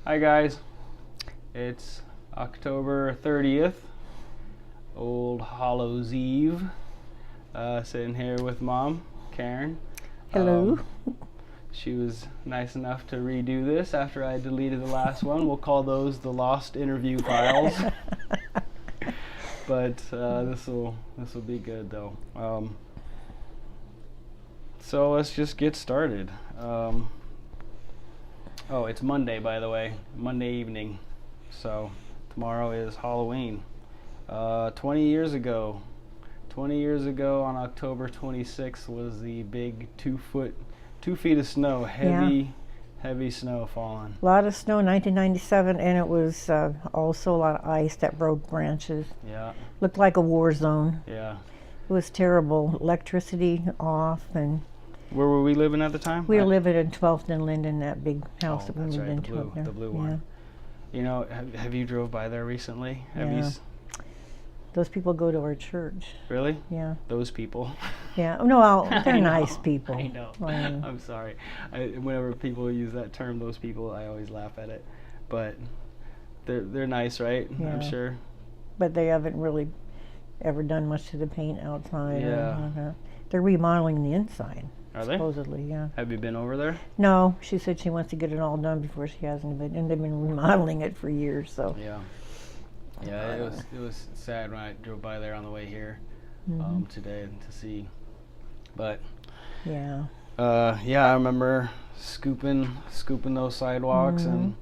Hi guys, it's October 30th, Old Hallows Eve. Sitting here with Mom, Karen. Hello. She was nice enough to redo this after I deleted the last one. We'll call those the lost interview files. But this will be good though. So let's just get started. Oh, it's Monday, by the way. Monday evening. So tomorrow is Halloween. 20 years ago on October 26th was the big 2 feet of snow, heavy snow falling. A lot of snow in 1997, and it was also a lot of ice that broke branches. Yeah. Looked like a war zone. Yeah. It was terrible. Electricity off, and Where were we living at the time? we were living in 12th and Linden, that big house that we that's moved right, into up there. the blue one. You know, have you drove by there recently? Have you Yeah. Those people go to our church. Really? Yeah. Those people. Yeah. No, they're I know, nice people. I know. I'm sorry. Whenever people use that term, those people, I always laugh at it. But they're nice, right? Yeah. I'm sure. But they haven't really ever done much to the paint outside. Yeah. They're remodeling the inside. Are they? Supposedly, yeah. Have you been over there? No, she said she wants to get it all done before she has anybody, and they've been remodeling it for years. So Yeah. Yeah, it was sad when I drove by there on the way here today to see. But yeah, yeah, I remember scooping those sidewalks and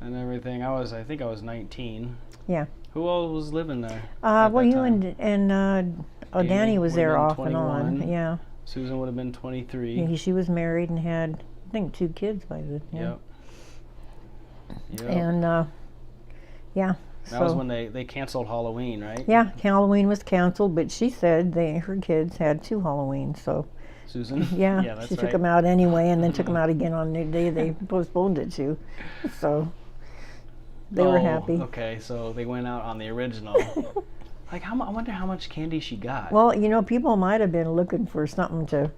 everything. I think I was 19. yeah. Who all was living there? at Well, that you time? and Danny was would've there been off 21. and on. Yeah, Susan would have been 23. she was married and had, I think, 2 kids by then. Yeah. Yep. And yeah. That was when they canceled Halloween, right? Yeah, Halloween was canceled, but she said her kids had 2 Halloweens, so Susan? yeah, that's she right. took them out anyway, and then took them out again on the day they postponed it to. So they were happy. Okay, so they went out on the original. Like, I wonder how much candy she got. Well, people might have been looking for something to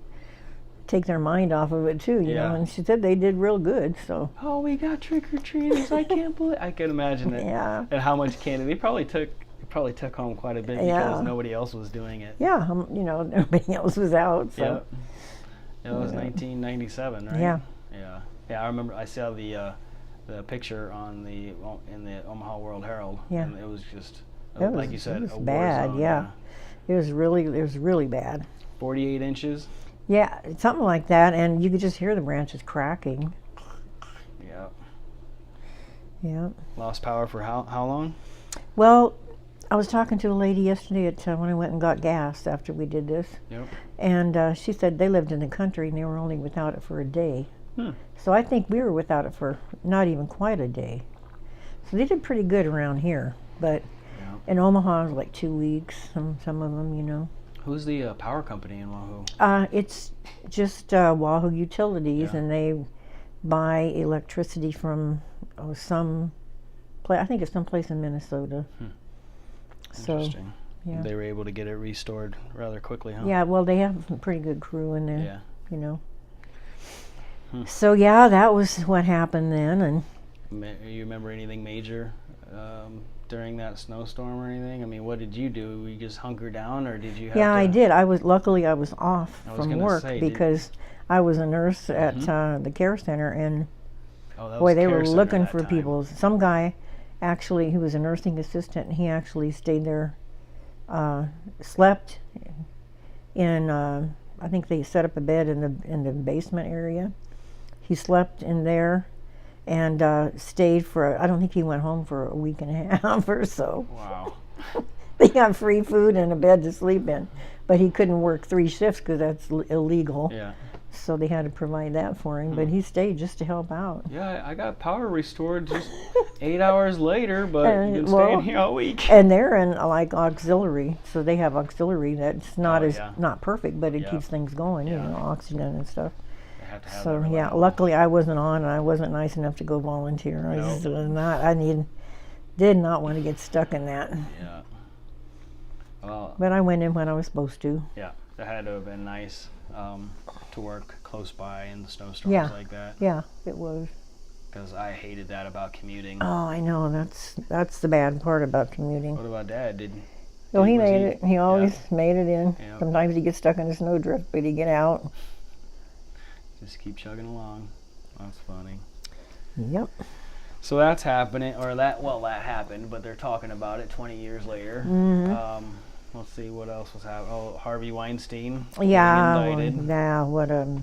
take their mind off of it too, you know. And she said they did real good. So. Oh, we got trick-or-treaters! I can't believe. I can imagine it. Yeah. And how much candy they probably took home quite a bit because nobody else was doing it. Yeah, nobody else was out. So. Yep. It was 1997, right? Yeah. Yeah. Yeah, I remember. I saw the picture in the Omaha World Herald. Yeah. And it was just like you said, it was a bad. war zone. Yeah. It was really bad. 48 inches. Yeah, something like that, and you could just hear the branches cracking. Yeah. Yeah. Lost power for how long? Well, I was talking to a lady yesterday when I went and got gas after we did this, Yep. and she said they lived in the country and they were only without it for a day. So I think we were without it for not even quite a day. So they did pretty good around here, but in Omaha it was like 2 weeks. Some of them, Who's the power company in Wahoo? It's just Wahoo Utilities, and they buy electricity from I think it's someplace in Minnesota. So, Interesting. yeah. They were able to get it restored rather quickly, huh? Yeah, well, they have a pretty good crew in there. Yeah. So yeah, that was what happened then, and You remember anything major during that snowstorm or anything? I mean, what did you do? You just hunker down, or did you have I did. Luckily I was off I was from gonna work say, because I was a nurse at the care center, and that boy, was they care were center looking that for time. people. Some guy, actually, he was a nursing assistant, and he actually stayed there, slept in. I think they set up a bed in the basement area. He slept in there, and stayed for. I don't think he went home for a week and a half or so. Wow. They got free food and a bed to sleep in, but he couldn't work 3 shifts because that's illegal. Yeah. So they had to provide that for him, but he stayed just to help out. Yeah, I got power restored just 8 hours later, but you've been staying here all week. And they're in like auxiliary, so they have auxiliary that's not not perfect, but it keeps things going, oxygen and stuff. They have to have So that yeah, reliable. luckily I wasn't on, and I wasn't nice enough to go volunteer. I just was not. Did not want to get stuck in that. Yeah. Well, But I went in when I was supposed to. yeah, that had to have been nice to work close by in the snowstorms like that. Yeah, it was. because I hated that about commuting. Oh, I know. That's the bad part about commuting. What about Dad? Well, he was made it. He always yeah. made it in. Yeah. Sometimes he gets stuck in a snowdrift, but he get out. Just keep chugging along. That's funny. Yep. So that's happening, that happened, but they're talking about it 20 years later. Mm-hmm. Let's see what else was happening. Oh, Harvey Weinstein. Yeah. Indicted. Yeah. What a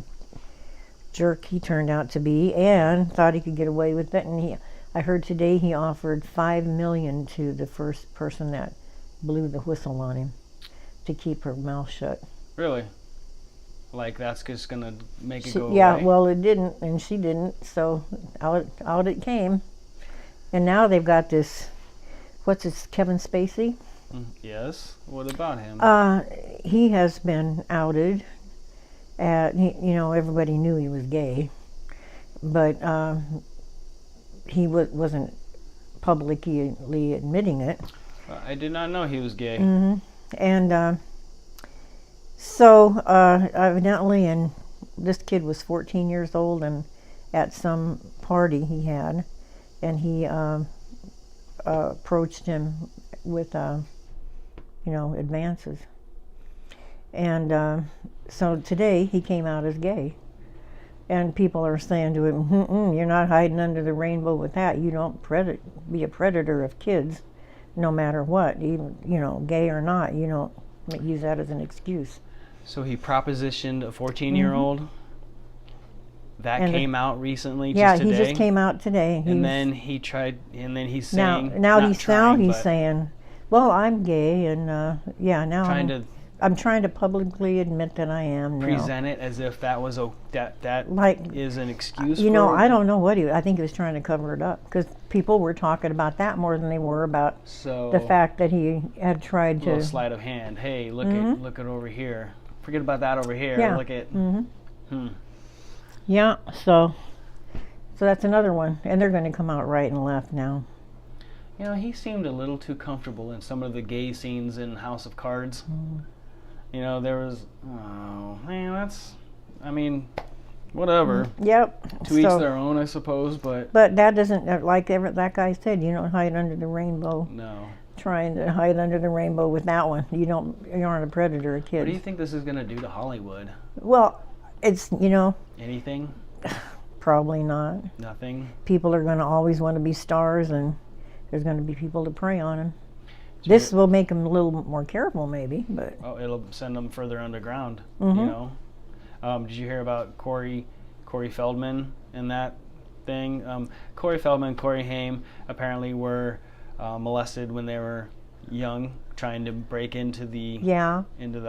jerk he turned out to be, and thought he could get away with it. And I heard today he offered $5 million to the first person that blew the whistle on him to keep her mouth shut. Really? Like that's just gonna make it go yeah, away? well, it didn't, and she didn't, so out it came. And now they've got this, what's this, Kevin Spacey? Yes. What about him? He has been outed. Everybody knew he was gay, but he wasn't publicly admitting it. I did not know he was gay. Mm-hmm. And so evidently, and this kid was 14 years old, and at some party he had, and he approached him with advances. And so today he came out as gay, and people are saying to him, "You're not hiding under the rainbow with that. You don't be a predator of kids, no matter what, even gay or not. You don't use that as an excuse." So he propositioned a 14-year-old. That came out recently. Yeah, just today? he just came out today. And then he tried. And then he's saying now he's saying, "Well, I'm gay, and now I'm trying to publicly admit that I am now." Present it as if that was that is an excuse. I don't know what I think he was trying to cover it up, because people were talking about that more than they were about the fact that he had tried to. A little sleight of hand. Hey, look at over here. Forget about that over here. Yeah. Look at. Yeah. So that's another one, and they're going to come out right and left now. He seemed a little too comfortable in some of the gay scenes in House of Cards. There was, whatever. Yep. To each their own, I suppose, but that doesn't, like that guy said, you don't hide under the rainbow. No. Trying to hide under the rainbow with that one. You aren't a predator of kids. What do you think this is going to do to Hollywood? Well, it's, Anything? Probably not. Nothing? People are going to always want to be stars, and there's going to be people to prey on them. This will make them a little more careful, maybe, but... Oh, it'll send them further underground, Did you hear about Corey Feldman and that thing? Corey Feldman, Corey Haim apparently were molested when they were young, trying to break into the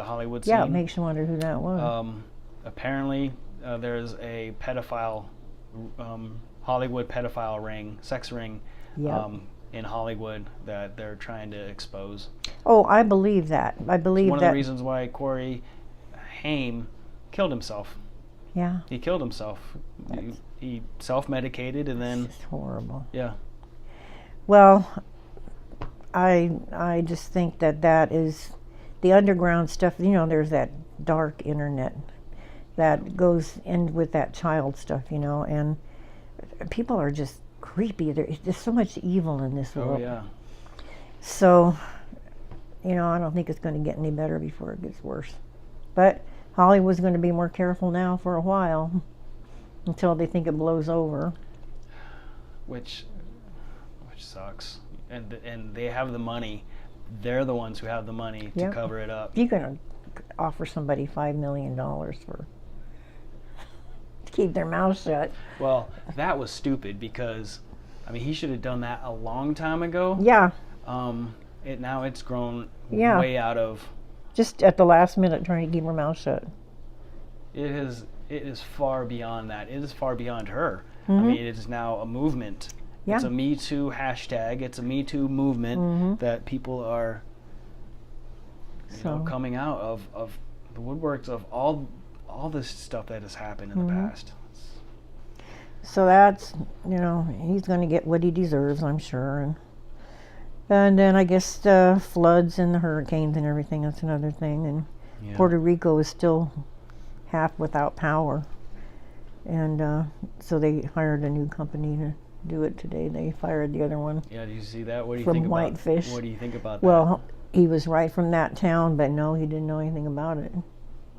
Hollywood scene. Yeah, it makes you wonder who that was. Apparently, there's a pedophile, Hollywood pedophile ring, sex ring, in Hollywood that they're trying to expose. Oh, I believe that. I believe one of the reasons why Corey Haim killed himself. Yeah. He killed himself. He self-medicated and then... It's horrible. Yeah. Well, I just think that is the underground stuff. There's that dark internet that goes in with that child stuff, and people are just creepy. There's so much evil in this world. Oh, yeah. So, I don't think it's going to get any better before it gets worse. But Hollywood's going to be more careful now for a while, until they think it blows over. Which sucks. And they have the money. They're the ones who have the money to cover it up. You're going to offer somebody $5 million to keep their mouth shut. Well, that was stupid because, he should have done that a long time ago. Yeah. Now it's grown way out of... Just at the last minute trying to keep her mouth shut. It is far beyond that. It is far beyond her. Mm-hmm. It is now a movement. Yeah. It's a Me Too hashtag. It's a Me Too movement that people are coming out of the woodworks of all this stuff that has happened in the past. So that's, he's going to get what he deserves, I'm sure. And then I guess the floods and the hurricanes and everything, that's another thing. And Puerto Rico is still half without power. And so they hired a new company to do it today. They fired the other one. Yeah, did you see that? What do you From think about Whitefish. What do you think about that? Well, he was right from that town, but no, he didn't know anything about it.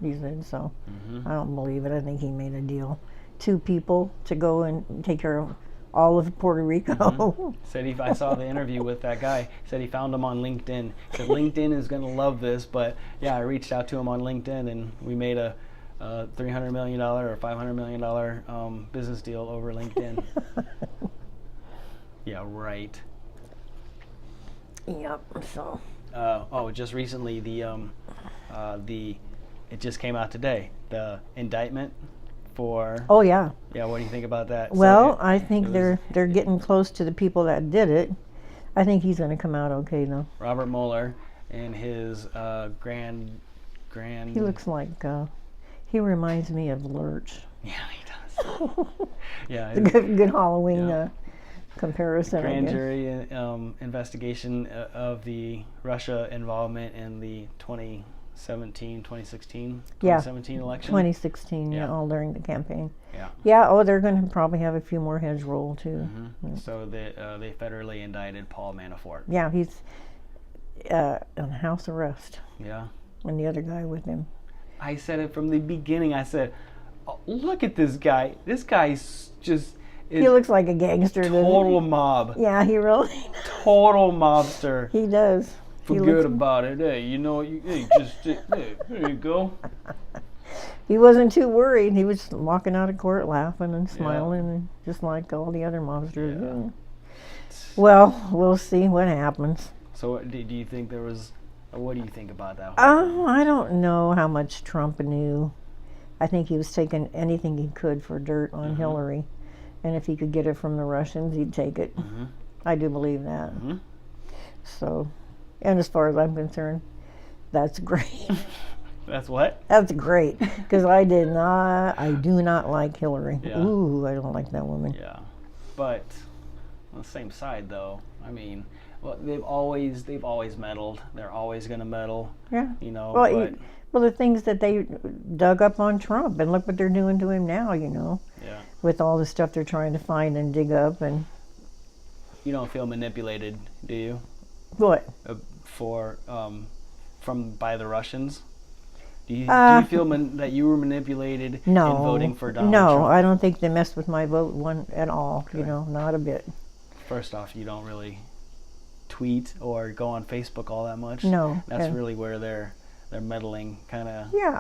He said so. Mm-hmm. I don't believe it. I think he made a deal. 2 people to go and take care of all of Puerto Rico. Mm-hmm. Said I saw the interview with that guy. Said he found him on LinkedIn. Said LinkedIn is going to love this, but yeah, I reached out to him on LinkedIn and we made a $300 million or $500 million business deal over LinkedIn. Yeah, right. Yep. So. Just recently it just came out today. The indictment for. Oh yeah. Yeah, what do you think about that? Well, I think they're getting close to the people that did it. I think he's going to come out okay though. Robert Mueller and his grand. He looks like he reminds me of Lurch. Yeah, he does. Yeah, it's a good Halloween comparison. Grand jury investigation of the Russia involvement in the 2017 election. 2016, yeah, all during the campaign. Yeah. Yeah. Oh, they're going to probably have a few more heads roll too. Mm-hmm. Yeah. So they federally indicted Paul Manafort. Yeah, he's on house arrest. Yeah. And the other guy with him. I said it from the beginning. I said, oh, look at this guy. This guy's just. He looks like a gangster. Total mob. Yeah, he really does. Total mobster. He does. Forget about it. Hey, you know, hey, there you go. He wasn't too worried. He was walking out of court laughing and smiling, and just like all the other mobsters do. Well, we'll see what happens. So, do you think there was? What do you think about that? I don't know how much Trump knew. I think he was taking anything he could for dirt on Hillary, and if he could get it from the Russians, he'd take it. I do believe that. So, and as far as I'm concerned, that's great. That's what? That's great, because I do not like Hillary. Yeah. Ooh, I don't like that woman. Yeah, but on the same side, though, I mean, well, they've always meddled. They're always going to meddle. Yeah. You know. Well, the things that they dug up on Trump, and look what they're doing to him now. You know. Yeah. With all the stuff they're trying to find and dig up, and. You don't feel manipulated, do you? What? By the Russians? Do you feel that you were manipulated in voting for Donald Trump? No, I don't think they messed with my vote at all. Okay. You know, not a bit. First off, you don't really tweet or go on Facebook all that much. No. That's really where they're meddling, kind of. Yeah,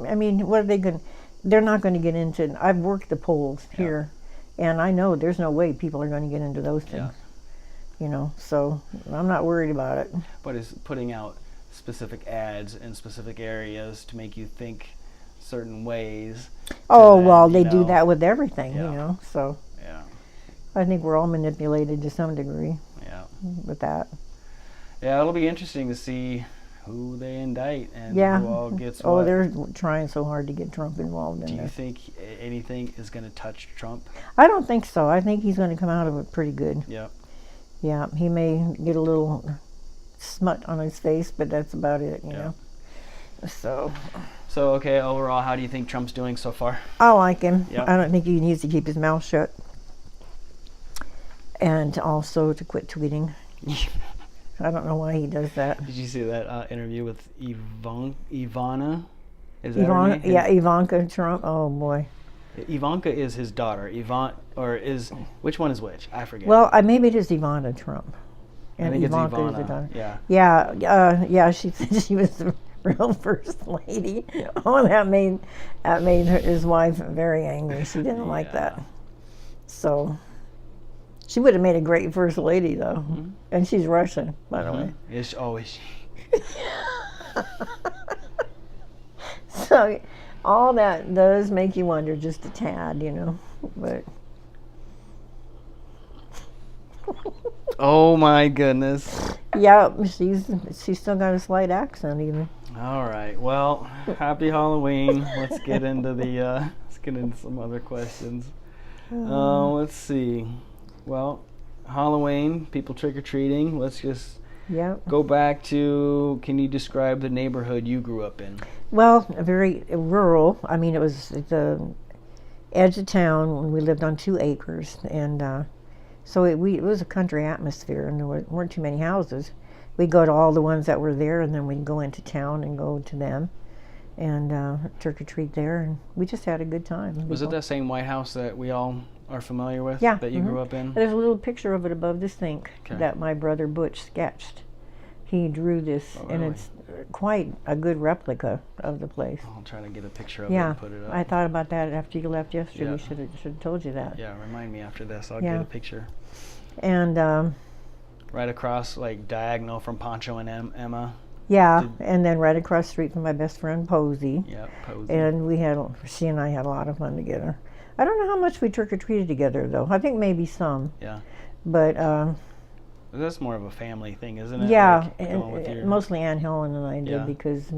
I mean, what are they going? They're not going to get into. I've worked the polls here, and I know there's no way people are going to get into those things. You know, so I'm not worried about it. But it's putting out specific ads in specific areas to make you think certain ways. Oh, well, they do that with everything, you know, so. Yeah. I think we're all manipulated to some degree. Yeah. With that. Yeah, it'll be interesting to see who they indict and who all gets what. Oh, they're trying so hard to get Trump involved in this. Do you think anything is going to touch Trump? I don't think so. I think he's going to come out of it pretty good. Yeah. Yeah, he may get a little smut on his face, but that's about it, you know. So, okay, overall, how do you think Trump's doing so far? I like him. Yeah. I don't think he needs to keep his mouth shut. And also to quit tweeting. I don't know why he does that. Did you see that interview with Ivana? Is that Ivana? her name? Yeah, Ivanka Trump. Oh, boy. Ivanka is his daughter. Which one is which? I forget. Well, maybe it is Ivana Trump. And I think Ivanka it's is the Ivana. daughter. Yeah, she said she was the real first lady. Oh, that made his wife very angry. She didn't like that. So, she would have made a great first lady, though. And she's Russian, by the way. Is she? So, all that does make you wonder just a tad, you know. But. Oh my goodness. Yeah, she's still got a slight accent even. All right. Well, happy Halloween. Let's get into some other questions. Let's see. Well, Halloween, people trick or treating. Let's just go back to. Can you describe the neighborhood you grew up in? Well, very rural. I mean, it was edge of town when we lived on 2 acres, and so it was a country atmosphere, and there weren't too many houses. We'd go to all the ones that were there, and then we'd go into town and go to them and trick or treat there, and we just had a good time. Was it that same White House that we all are familiar with? Yeah. That you grew up in? There's a little picture of it above the sink that my brother Butch sketched. He drew this, and it's quite a good replica of the place. I'll try to get a picture of it and put it up. I thought about that after you left yesterday. We should have told you that. Yeah, remind me after this. I'll get a picture. And right across, like diagonal from Pancho and Emma. Yeah, and then right across the street from my best friend Posey. Yeah, Posey. And she and I had a lot of fun together. I don't know how much we trick or treated together though. I think maybe some. Yeah. But that's more of a family thing, isn't it? Yeah, Like mostly Aunt Helen and I did because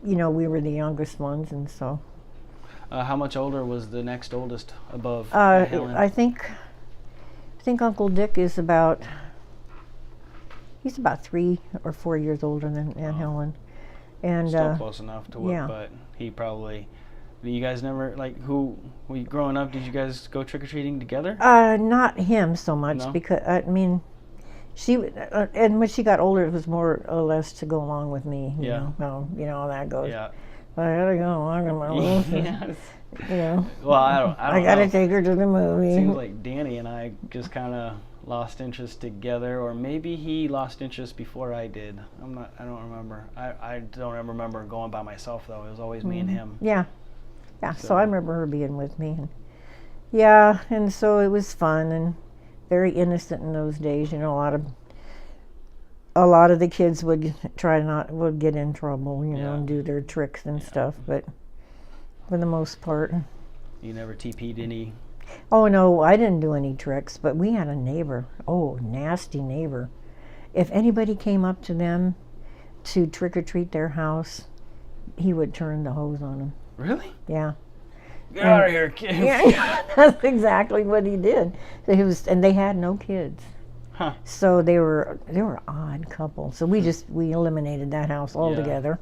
we were the youngest ones, and so. How much older was the next oldest above Helen? I think Uncle Dick is about. He's about 3 or 4 years older than Aunt Helen, and still close enough to what. But he probably. You guys never growing up? Did you guys go trick or treating together? Not him so much because I mean, she and when she got older, it was more or less to go along with me. You know, well, how that goes. Yeah. I gotta go along with my rules. Well, I don't I gotta take her to the movie. Seems like Danny and I just kind of lost interest together, or maybe he lost interest before I did. I don't remember. I don't ever remember going by myself though. It was always me and him. Yeah. Yeah, so I remember her being with me. And so it was fun and very innocent in those days. A lot of the kids would get in trouble, and do their tricks and stuff. But for the most part, you never TP'd any. Oh no, I didn't do any tricks. But we had a neighbor. Oh, nasty neighbor. If anybody came up to them to trick or treat their house, he would turn the hose on them. Really? Yeah. Get out of here, kid. Yeah, that's exactly what he did. So and they had no kids. Huh. So they were an odd couple. So we eliminated that house altogether.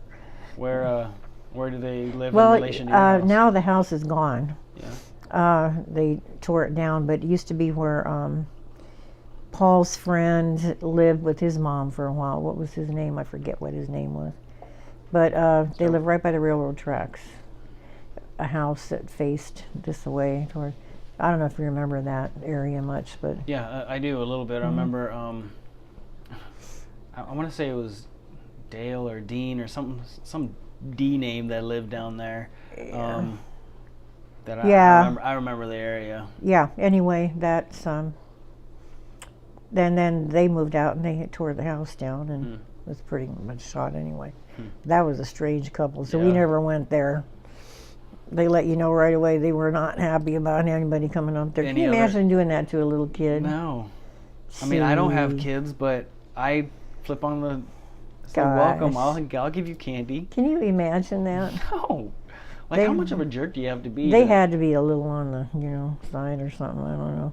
Where do they live in relation to your house? Now the house is gone. Yeah. They tore it down, but it used to be where Paul's friend lived with his mom for a while. What was his name? I forget what his name was. But they live right by the railroad tracks. A house that faced this way toward. I don't know if you remember that area much, but yeah, I do a little bit. I remember. I want to say it was Dale or Dean or some D name that lived down there. I remember the area. Yeah. Anyway, that's Then they moved out and they tore the house down and was pretty much shot anyway. That was a strange couple, so we never went there. They let you know right away they were not happy about anybody coming up there. Can you imagine doing that to a little kid? No. I mean, I don't have kids, but I flip on the welcome. I'll give you candy. Can you imagine that? No. How much of a jerk do you have to be? They had to be a little on the side or something. I don't know.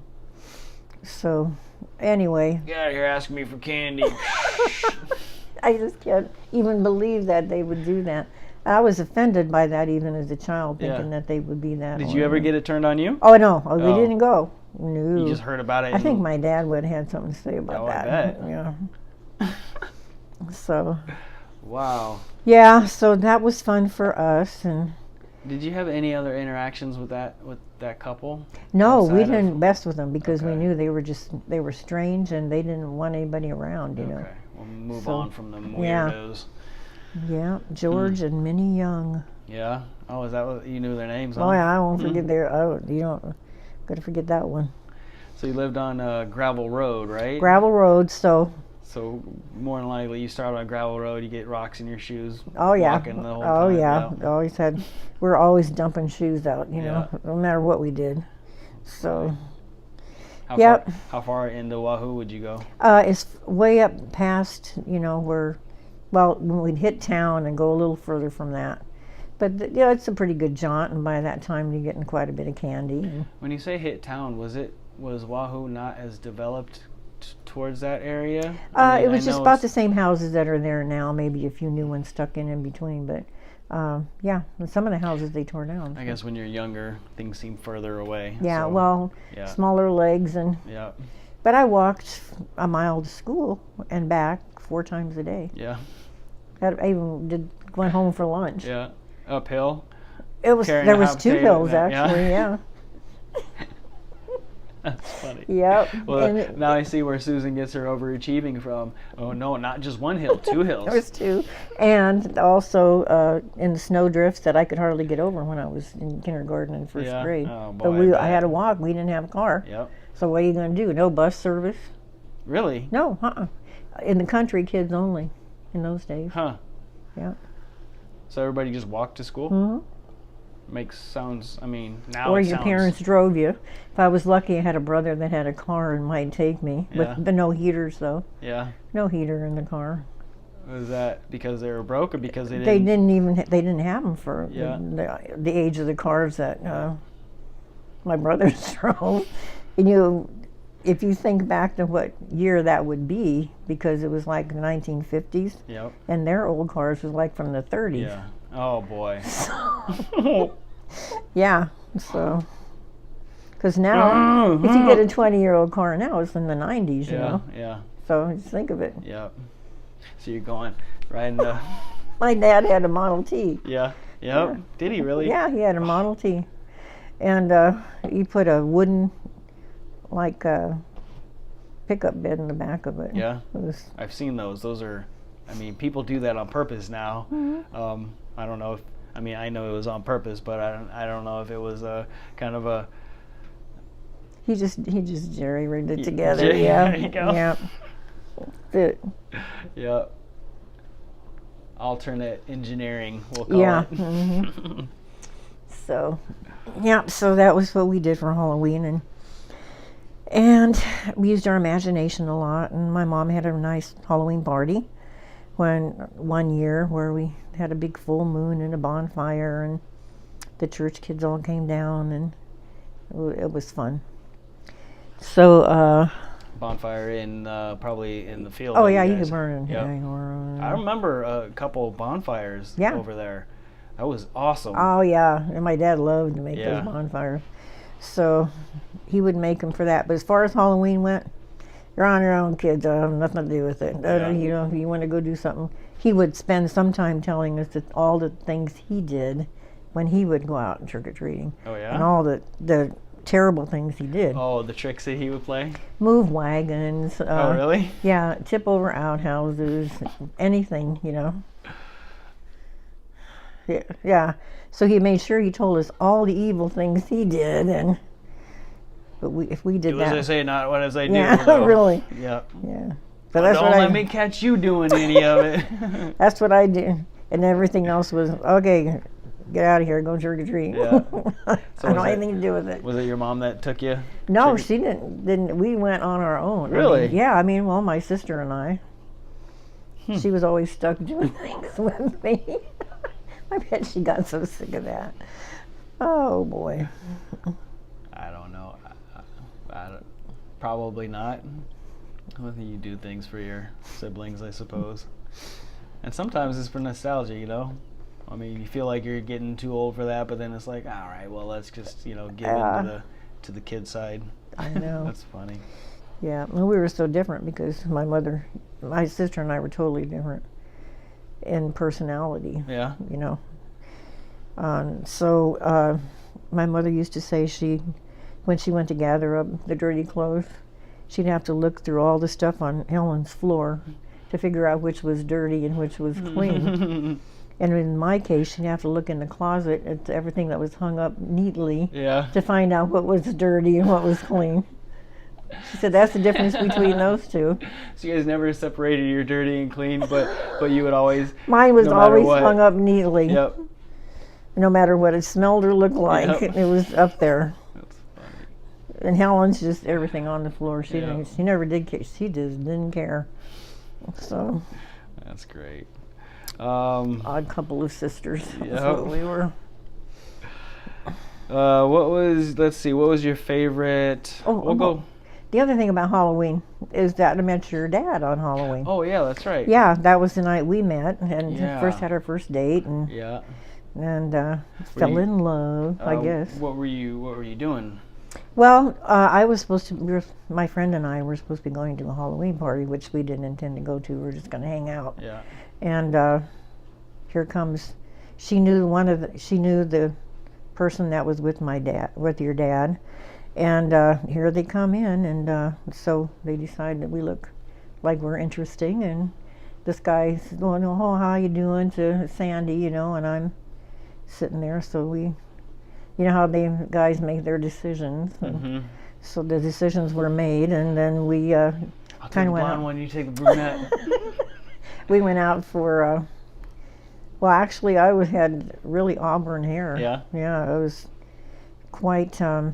So, anyway. Get out of here asking me for candy. I just can't even believe that they would do that. I was offended by that even as a child, thinking that they would be that. Did you ever get it turned on you? Oh, no. We didn't go. No. You just heard about it? I think my dad would have had something to say about that. I bet. Yeah. So. Wow. Yeah, so that was fun for us. And did you have any other interactions with that couple? No, we didn't mess with them because we knew they were strange and they didn't want anybody around, you know. Okay. We'll move on from the weirdos. Yeah, George and Minnie Young. Yeah. Oh, is that what you knew their names? Oh yeah, I won't forget their. Oh, you don't. Gotta forget that one. So you lived on gravel road, right? Gravel road. So more than likely, you start on a gravel road, you get rocks in your shoes. Oh yeah. Walking the whole time. Yeah. We're always dumping shoes out. You know, no matter what we did. So. How far into Wahoo would you go? It's way up past, when we'd hit town and go a little further from that. But, it's a pretty good jaunt, and by that time you're getting quite a bit of candy. When you say hit town, was Wahoo not as developed towards that area? It was just about the same houses that are there now, maybe a few new ones stuck in between, but Yeah, and some of the houses they tore down. I guess when you're younger, things seem further away. Yeah, so, well, yeah. smaller legs and. Yeah. But I walked a mile to school and back 4 times a day. Yeah. I even went home for lunch. Yeah. Uphill. There was 2 hills actually. Yeah. That's funny. Yep. Well, now I see where Susan gets her overachieving from. Oh no, not just 1 hill, 2 hills. There was 2, and also in the snow drifts that I could hardly get over when I was in kindergarten and first grade. Oh, boy, but I had to walk. We didn't have a car. Yep. So what are you going to do? No bus service? Really? No. In the country, kids only in those days. Huh. Yeah. So everybody just walked to school? Mm-hmm. Now or it your sounds... parents drove you. If I was lucky, I had a brother that had a car and might take me. Yeah. With no heaters, though. Yeah. No heater in the car. Was that because they were broke or because they didn't? They didn't have them for the age of the cars that my brothers drove. And if you think back to what year that would be, because it was like the 1950s. Yep. And their old cars was like from the 30s. Yeah. Oh boy. Yeah. So. Because now, if you get a 20-year-old car now, it's in the 90s, you know? Yeah. So just think of it. Yep. So you're going riding the... My dad had a Model T. Yeah. Yep. Yeah. Did he really? Yeah, he had a Model T. And he put a wooden, pickup bed in the back of it. Yeah. I've seen those. Those are, people do that on purpose now. Mm-hmm. I don't know if, I know it was on purpose, but I don't know if it was a kind of a... He just jerry-rigged it together. Yeah. There you go. Yeah. It. Yeah. Alternate engineering, we'll call yeah. it. Mm-hmm. So that was what we did for Halloween, and we used our imagination a lot. And my mom had a nice Halloween party one year where we had a big full moon and a bonfire, and the church kids all came down, and it was fun. So bonfire in probably in the field. Oh yeah, you could burn it. Yep. I remember a couple bonfires over there. That was awesome. Oh yeah, and my dad loved to make those bonfires. So he would make them for that. But as far as Halloween went, you're on your own, kids. I have nothing to do with it. If you want to go do something, he would spend some time telling us that all the things he did when he would go out trick or treating. Oh yeah. And all the terrible things he did. Oh, the tricks that he would play? Move wagons. Oh, really? Yeah, tip over outhouses, anything, Yeah. So he made sure he told us all the evil things he did, but if we did that... Do as I say, not what as I do. Yeah, really. Yeah. Yeah. But that's don't let me catch you doing any of it. That's what I did. And everything else was, okay, get out of here, go trick or treat. Yeah. I don't have anything to do with it. Was it your mom that took you? No, she didn't. We went on our own. Really? Well, my sister and I. She was always stuck doing things with me. I bet she got so sick of that. Oh, boy. I don't know. Probably not. I think you do things for your siblings, I suppose. And sometimes it's for nostalgia, you feel like you're getting too old for that, but then it's like, all right, well, let's just, give into the kid side. I know. That's funny. Yeah, well, we were so different because my sister and I were totally different in personality. Yeah. So my mother used to say when she went to gather up the dirty clothes, she'd have to look through all the stuff on Ellen's floor to figure out which was dirty and which was clean. And in my case, she'd have to look in the closet at everything that was hung up neatly to find out what was dirty and what was clean. She said that's the difference between those two. So you guys never separated your dirty and clean, but you would always... Mine was always hung up neatly. Yep. No matter what it smelled or looked like, it was up there. That's funny. And Helen's just everything on the floor. She never did care. She just didn't care. So... That's great. Odd couple of sisters. That's what we were. What was your favorite? Go. the other thing about Halloween is that I met your dad on Halloween. Oh yeah, that's right. Yeah, that was the night we met and Yeah. first had our first date and Yeah. fell you- in love, I guess. What were you doing? Well, I was supposed to. My friend and I were supposed to be going to a Halloween party, which we didn't intend to go to. We were just going to hang out. Yeah. And here comes. She knew the person that was with your dad, and here they come in, and so they decide that we look like we're interesting, and this guy's going, "Oh, how you doing?" to Sandy, and I'm sitting there, so we. You know how they guys make their decisions. Mm-hmm. So the decisions were made, and then we I'll take the kind of went blonde out. one. You take the brunette. We went out for. Well, actually, had really auburn hair. Yeah. Yeah, it was quite. It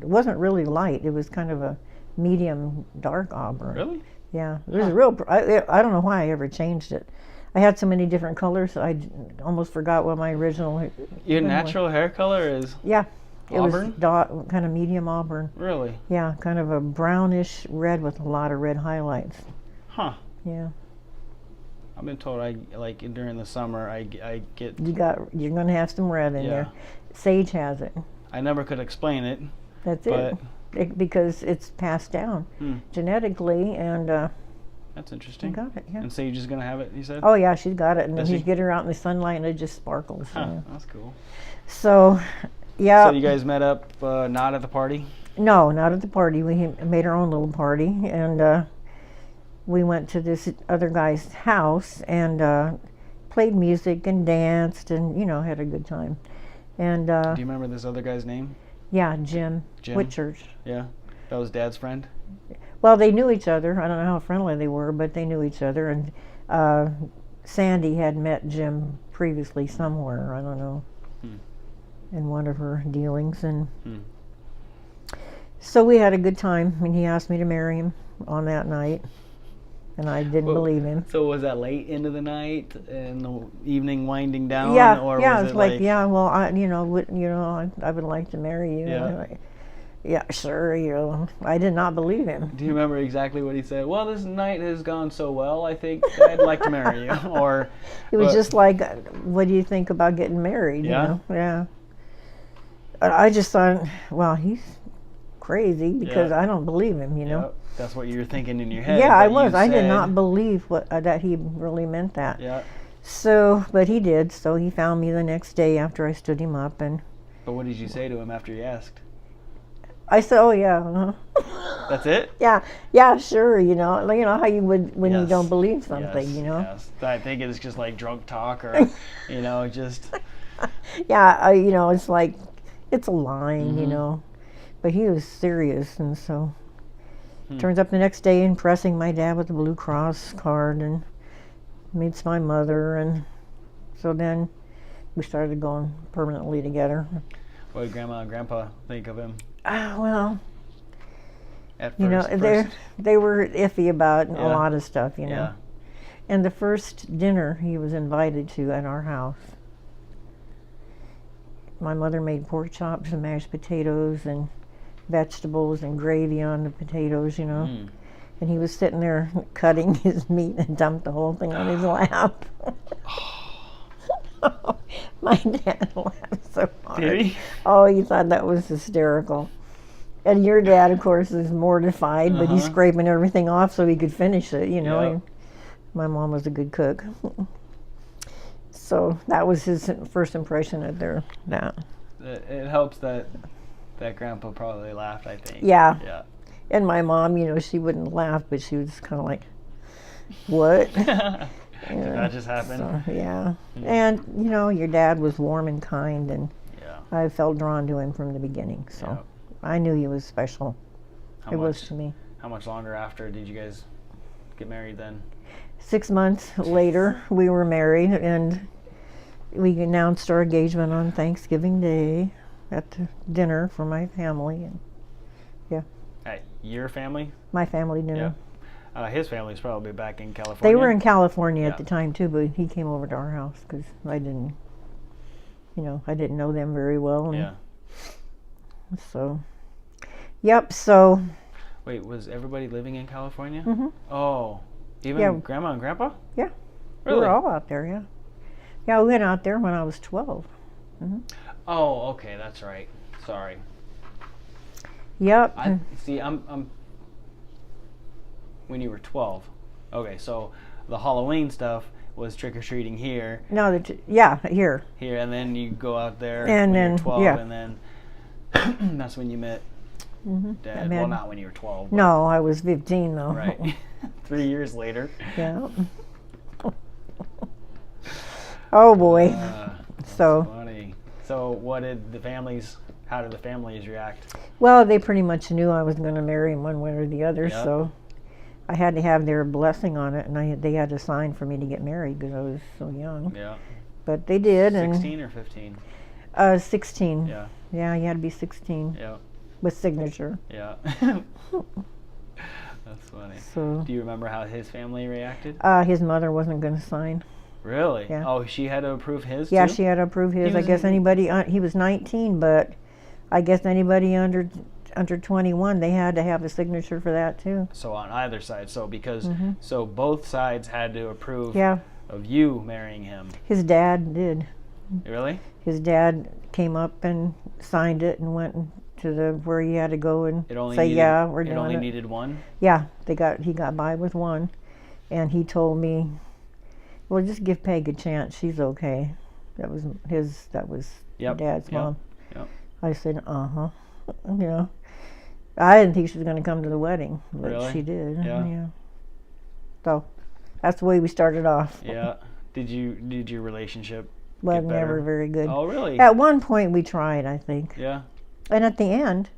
wasn't really light. It was kind of a medium dark auburn. Really? Yeah, it was a real. I don't know why I ever changed it. I had so many different colors, I almost forgot what my original. Your one was. natural hair color is Yeah, it auburn? was kind of medium auburn. Really? Yeah, kind of a brownish red with a lot of red highlights. Huh. Yeah, I've been told I like during the summer I get. you're gonna have some red in Yeah. there. Sage has it. I never could explain it. That's But- because it's passed down Hmm. genetically, and That's she interesting. got it. Yeah. And so you're just gonna have it? You said? Oh yeah, she's got it, and then Does you she? get her out in the sunlight, and it just sparkles. Huh, Yeah. that's cool. So, yeah. So you guys met up not at the party? No, not at the party. We made our own little party, and we went to this other guy's house and played music and danced, and had a good time. And Do you remember this other guy's name? yeah, Jim Jim? Whitchurch. Yeah. That was Dad's friend? Well, they knew each other. I don't know how friendly they were, but they knew each other. And Sandy had met Jim previously somewhere. I don't know, in one of her dealings, and so we had a good time. And he asked me to marry him on that night, and I didn't Well, believe him. So was that late into the night and the evening winding down? Yeah, Or yeah. was It's it like, yeah. Well, I would like to marry you. Yeah. And yeah, sure. I did not believe him. Do you remember exactly what he said? Well, this night has gone so well, I think I'd like to marry you. Or It was but- just like, what do you think about getting married? Yeah? Yeah. I just thought, well, he's crazy because Yeah. I don't believe him. Yep, that's what you were thinking in your head. Yeah, I but was. you I did said- not believe that he really meant that. Yeah. So, but he did. So he found me the next day after I stood him up, and But what did you say to him after you asked? I said, "Oh yeah, That's it? yeah, sure." How you would when you Yes. don't believe something. Yes. I think it's just like drunk talk or, just. Yeah, it's like it's a line, Mm-hmm. But he was serious, and so Hmm. turns up the next day impressing my dad with the Blue Cross card, and meets my mother, and so then we started going permanently together. What did Grandma and Grandpa think of him Well, at first? they were iffy about a Yeah. lot of stuff, Yeah. And the first dinner he was invited to at our house, my mother made pork chops and mashed potatoes and vegetables and gravy on the potatoes, Mm. And he was sitting there cutting his meat and dumped the whole thing on his lap. My dad laughed so hard. Did he? Oh, he thought that was hysterical. And your dad, of course, is mortified, but he's Uh-huh. scraping everything off so he could finish it, Yeah. My mom was a good cook. So that was his first impression of that. It helps that Grandpa probably laughed, I think. Yeah. Yeah. And my mom, she wouldn't laugh, but she was kind of like, what? Did that just happen? So, yeah. And, your dad was warm and kind, and Yeah. I felt drawn to him from the beginning. So Yeah. I knew he was special. How It much, was to me. How much longer after did you guys get married then? 6 months later, we were married, and we announced our engagement on Thanksgiving Day at the dinner for my family and At your family? my family dinner. His family's probably back in California. They were in California Yeah. at the time too, but he came over to our house because I didn't know them very well. And Yeah. So, yep. So Wait, was everybody living in California? Mm-hmm. Oh, even Yeah. Grandma and Grandpa? Yeah. Really? We were all out there, yeah. Yeah, we went out there when I was 12. Oh, okay, that's right. Sorry. Yep. I see. I'm. When you were 12. Okay, so the Halloween stuff was trick or treating here, No, yeah, here. and then you go out there And when then, you're 12, yeah. and then that's when you met Mm-hmm. Dad. Well, not when you were 12. But, No, I was 15 though. Right. 3 years later. Yeah. Oh boy. That's So- funny. So, what did the families? How did the families react? Well, they pretty much knew I was going to marry him one way or the other, Yep. so I had to have their blessing on it, and they had to sign for me to get married because I was so young. Yeah. But they did, 16 or 15? and 16. Yeah. Yeah, you had to be 16 Yeah. with signature. Yeah. That's funny. So Do you remember how his family reacted? his mother wasn't going to sign. Really? Yeah. Oh, she had to approve his Yeah, too? she had to approve his. He I was guess in- anybody he was 19, but I guess anybody under 21, they had to have a signature for that too. So on either side. So because Mhm. so both sides had to approve Yeah, of you marrying him. his dad did. Really? His dad came up and signed it and went to the where he had to go and It only say, needed, yeah, we're it doing only it. needed one. Yeah, he got by with one, and he told me, well, just give Peg a chance. She's okay. That was Yep. Dad's Yep. mom. Yep. I said, you know, I didn't think she was going to come to the wedding, but Really? she did. Yeah. So that's the way we started off. Yeah. Did your relationship Well, get better? never very good. Oh, really? At one point, we tried, I think, Yeah. and at the end,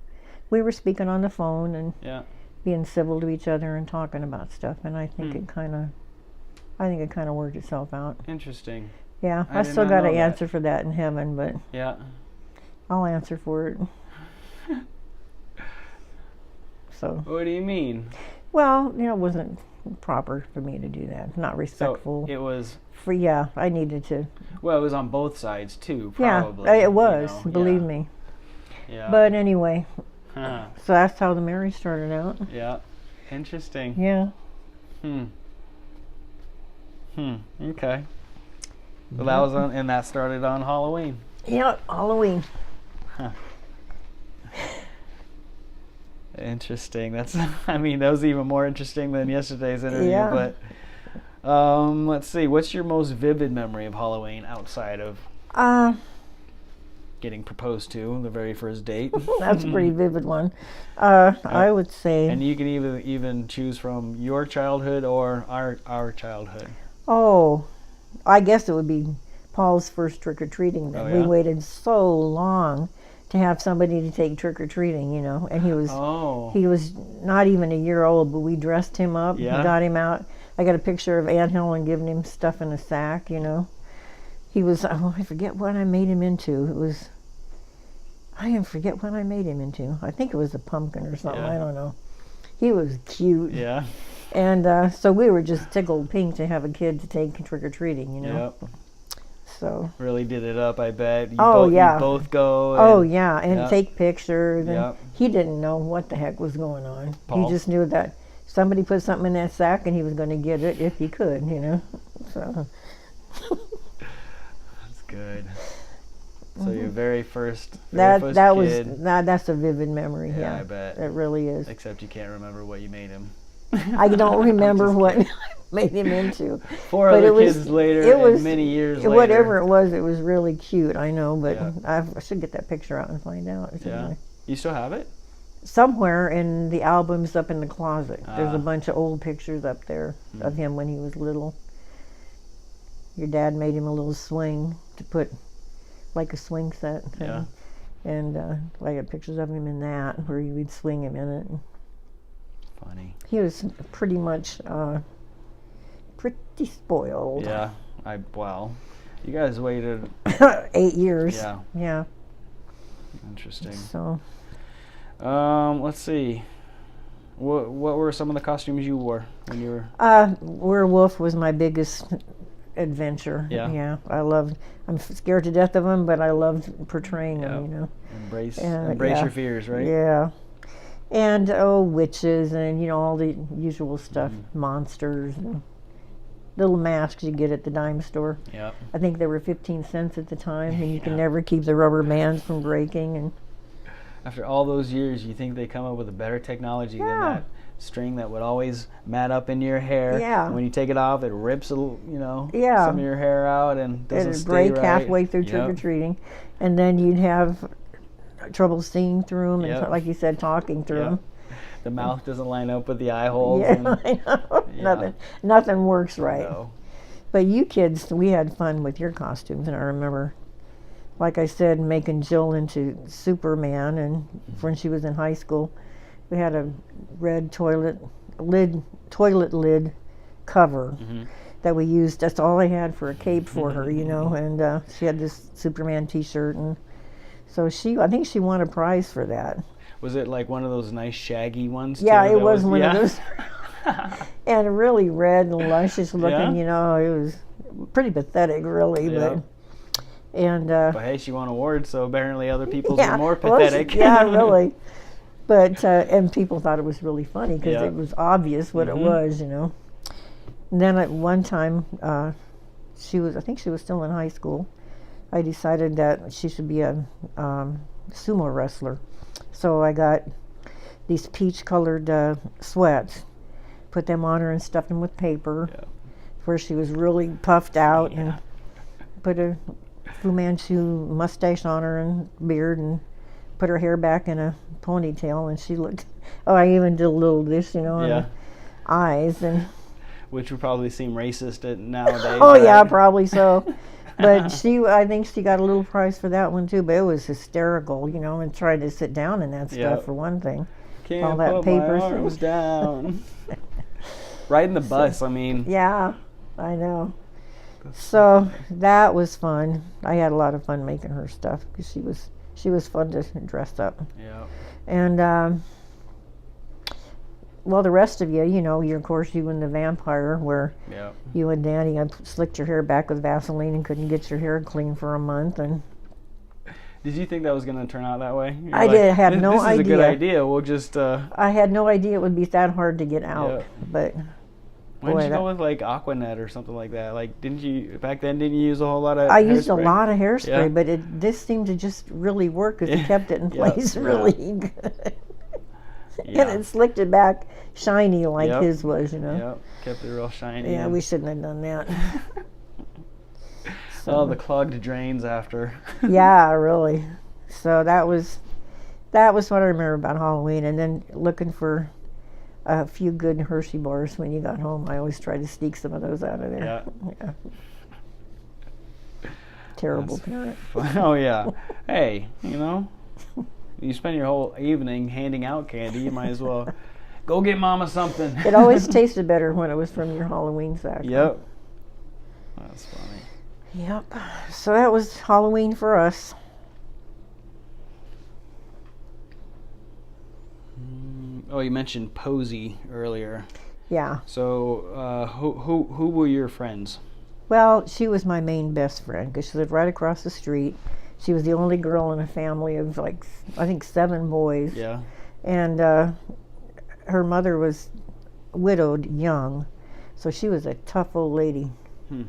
we were speaking on the phone and Yeah. being civil to each other and talking about stuff, and I think it kind of worked itself out. Interesting. Yeah, I I did still not got to know that. answer for that in heaven, but Yeah. I'll answer for it. So, What do you mean? well, it wasn't proper for me to do that. Not respectful. So it was Yeah, I needed to. well, it was on both sides too, Yeah, probably. it was. you know? Believe Yeah. me. Yeah. But anyway, Huh. so that's how the marriage started out. Yeah. Interesting. Yeah. Okay. Well, that was and that started on Halloween. Yeah, Halloween. Interesting. That's. I mean, that was even more interesting than yesterday's interview. Yeah. But let's see. What's your most vivid memory of Halloween outside of getting proposed to the very first date? That's a pretty vivid one. I would say. And you can even choose from your childhood or our childhood. Oh, I guess it would be Paul's first trick or treating. Oh, We yeah? waited so long to have somebody to take trick or treating, and he was Oh. he was not even a year old, but we dressed him up, Yeah? got him out. I got a picture of Aunt Helen giving him stuff in a sack. He was I forget what I made him into. I forget what I made him into. I think it was a pumpkin or something. Yeah. I don't know. He was cute. Yeah. And so we were just tickled pink to have a kid to take trick or treating, Yep. So. Really did it up, I bet. Oh, yeah. You both go. Oh yeah, and Yep. take pictures. And Yep. he didn't know what the heck was going on. Paul? He just knew that somebody put something in that sack and he was going to get it if he could, So. That's good. So your very first That kid. that's a vivid memory. Yeah, Yeah, I bet. it really is. Except you can't remember what you made him. I don't remember just what I made him into. Four But other it was- kids later, it was- and many years later. Whatever it was really cute. I know, but Yeah. I should get that picture out and find out. Yeah. You still have it? Somewhere in the albums up in the closet. There's Ah. a bunch of old pictures up there of him when he was little. Your dad made him a little swing to put, like a swing set thing. Yeah. And I got pictures of him in that, where you would swing him in it. Funny. He was pretty much pretty spoiled. Yeah. Well, you guys waited. 8 years. Yeah. Yeah. Interesting. So Let's see. What were some of the costumes you wore when you were? werewolf was my biggest adventure. Yeah. Yeah. I'm scared to death of them, but I loved portraying them. Embrace Yeah, embrace yeah. your fears, right? Yeah. And witches and all the usual stuff, monsters and little masks you get at the dime store. Yep. I think they were 15 cents at the time, and you can Yeah. never keep the rubber bands from breaking. And After all those years, you think they come up with a better technology than Yeah. that string that would always mat up in your hair. Yeah. And when you take it off, it rips Yeah. some of your hair out and doesn't it'd stay break right. halfway through Yep. trick-or-treating, and then you'd have trouble seeing through them, and Yep. like you said, talking through Yep. them. The mouth doesn't line up with the eye holes. Yeah, And, I know. Yeah. Nothing works right. no. But you kids, we had fun with your costumes, and I remember, like I said, making Jill into Superman, and when she was in high school, we had a red toilet lid cover Mhm. that we used. That's all I had for a cape for her, and she had this Superman T-shirt, and so I think she won a prize for that. Was it like one of those nice shaggy ones? Yeah, too, it that was one of yeah? those. And really red and luscious looking, Yeah? it was pretty pathetic, really. Yeah. But But hey, she won awards, so apparently other people's yeah, were more well, pathetic. yeah, really. But and people thought it was really funny because Yeah. it was obvious what it Mhm. was, And then at one time, I think she was still in high school. I decided that she should be a sumo wrestler, so I got these peach-colored sweats, put them on her and stuffed them with paper, Yeah. where she was really puffed out, Yeah. and put a Fu Manchu mustache on her and beard, and put her hair back in a ponytail, and she looked. Oh, I even did a little this, on Yeah. the eyes, and Which would probably seem racist nowadays. oh yeah, right? probably so. But I think she got a little prize for that one too. But it was hysterical, and trying to sit down in that stuff Yep. for one thing. Can't all that put paper my arms down. Riding the bus, I mean. Yeah, I know. So that was fun. I had a lot of fun making her stuff because she was fun to dress up. Yeah. And well, the rest of you, of course, you and the vampire, where Yeah. you and Danny, I slicked your hair back with Vaseline and couldn't get your hair clean for a month, and Did you think that was going to turn out that way? You're I did have no This is a good idea. idea. We'll just. I had no idea it would be that hard to get out. Yeah. But Why boy, didn't you that- go with like Aquanet or something like that? Like, didn't you back then? Didn't you use a whole lot of? I used a hairspray? lot of hairspray, Yeah. but this seemed to just really work because Yeah. it kept it in Yeah. place Yeah. really good. Yeah. And it slicked it back shiny like Yep. his was, Yep. Kept it real shiny. Yeah, and- we shouldn't have done that. Oh, the clogged drains after. Yeah, really. So that was what I remember about Halloween, and then looking for a few good Hershey bars when you got home. I always tried to sneak some of those out of there. Yeah. Terrible That's parent. Oh yeah. Hey, you spend your whole evening handing out candy. You might as well go get Mama something. It always tasted better when it was from your Halloween sack. Yep. That's funny. Yep. So that was Halloween for us. Oh, you mentioned Posey earlier. Yeah. So, who were your friends? Well, she was my main best friend because she lived right across the street. She was the only girl in a family of I think 7 boys. Yeah. And her mother was widowed young, so she was a tough old lady. Hmm.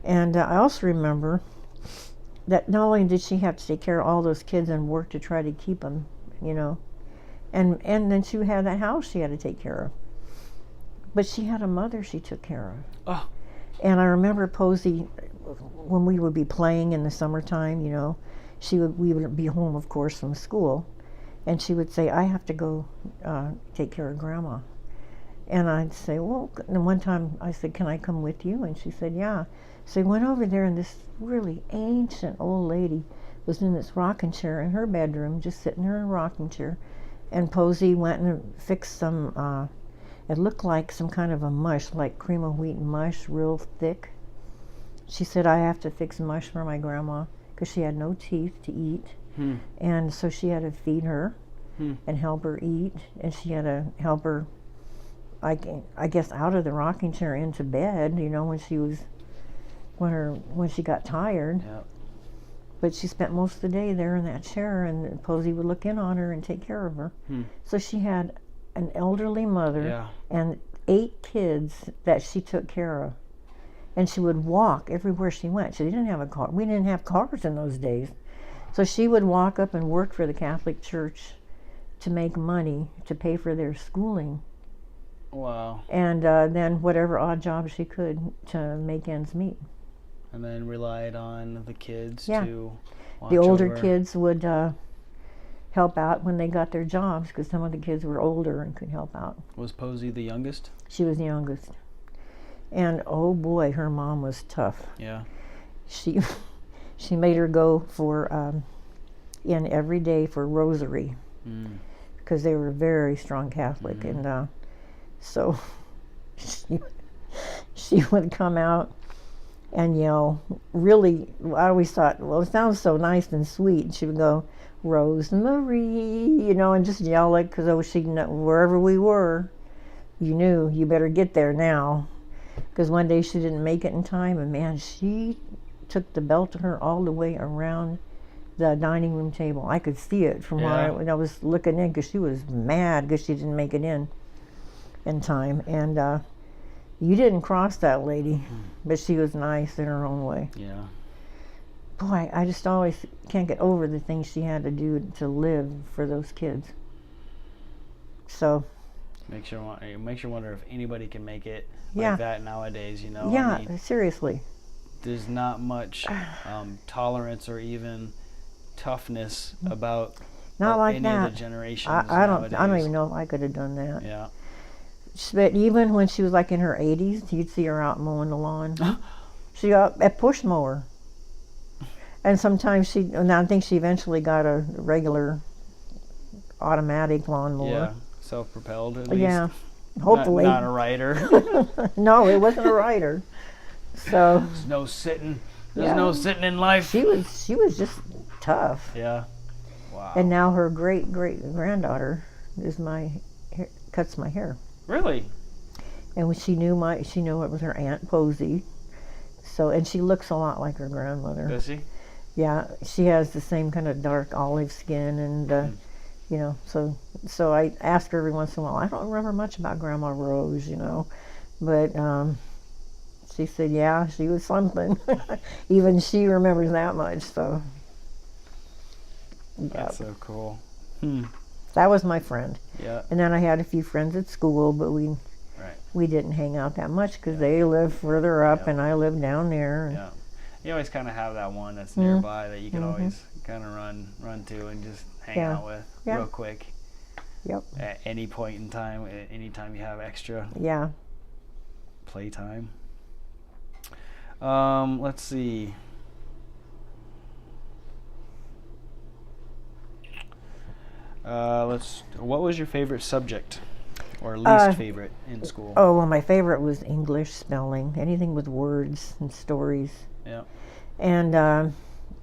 And I also remember that not only did she have to take care of all those kids and work to try to keep them, and then she had a house she had to take care of. But she had a mother she took care of. Oh. And I remember Posey, when we would be playing in the summertime, we would be home, of course, from school, and she would say, "I have to go take care of Grandma." And I'd say, well, and one time I said, "Can I come with you?" And she said, "Yeah." So we went over there, and this really ancient old lady was in this rocking chair in her bedroom, just sitting there in a rocking chair. And Posey went and fixed some, it looked like some kind of a mush, like cream of wheat mush, real thick. She said, "I have to fix mush for my grandma," because she had no teeth to eat. Hmm. And so she had to feed her Hmm. and help her eat, and she had to help her, I guess, out of the rocking chair into bed, when she got tired. Yeah. But she spent most of the day there in that chair, and Posey would look in on her and take care of her. So she had an elderly mother and 8 kids that she took care of. And she would walk everywhere she went. She didn't have a car. We didn't have cars in those days. So she would walk up and work for the Catholic Church to make money to pay for their schooling. Wow. And then whatever odd job she could to make ends meet. And then relied on the kids Yeah. to watch The older over. kids would help out when they got their jobs, because some of the kids were older and could help out. Was Posey the youngest? She was the youngest. And oh boy, her mom was tough. Yeah. She made her go for in every day for rosary, because they were very strong Catholic. And so she would come out and yell, really, I always thought, well, it sounds so nice and sweet. And she would go, Rosemary, and just yell it, because she'd know, wherever we were, you knew you better get there now. Because one day she didn't make it in time, and man, she took the belt to her all the way around the dining room table. I could see it from when I was looking in, because she was mad because she didn't make it in time. And you didn't cross that lady, but she was nice in her own way. Yeah. Boy, I just always can't get over the things she had to do to live for those kids. So Makes you wonder if anybody can make it Yeah. like that nowadays. yeah, I mean, seriously. there's not much tolerance or even toughness about Not like any that. of the generations I don't nowadays. even know if I could have done that. Yeah. But even when she was like in her 80s, you'd see her out mowing the lawn. She got a push mower. And sometimes and I think she eventually got a regular automatic lawnmower. Yeah. Self-propelled at least. Yeah. Hopefully. Not a rider. No, it wasn't a rider. So There's no sitting. There's Yeah. no sitting in life. she was just tough. Yeah. Wow. And now her great granddaughter is cuts my hair. Really? And when she knew it was her Aunt Posey. So, and she looks a lot like her grandmother. Does she? Yeah, she has the same kind of dark olive skin, and so I ask her every once in a while. I don't remember much about Grandma Rose, but she said, yeah, she was something. Even she remembers that much. So That's so cool. that was my friend. Yeah. And then I had a few friends at school, but Right. we didn't hang out that much because they lived further up, Yeah. and I lived down there. And Yeah. You always kind of have that one that's nearby that you can always kind of run to and just hang Yeah. out with Yeah. real quick. Yep. At any point in time, anytime you have extra Yeah. playtime. Let's see. What was your favorite subject or least favorite in school? Oh, well, my favorite was English spelling, anything with words and stories. Yeah. And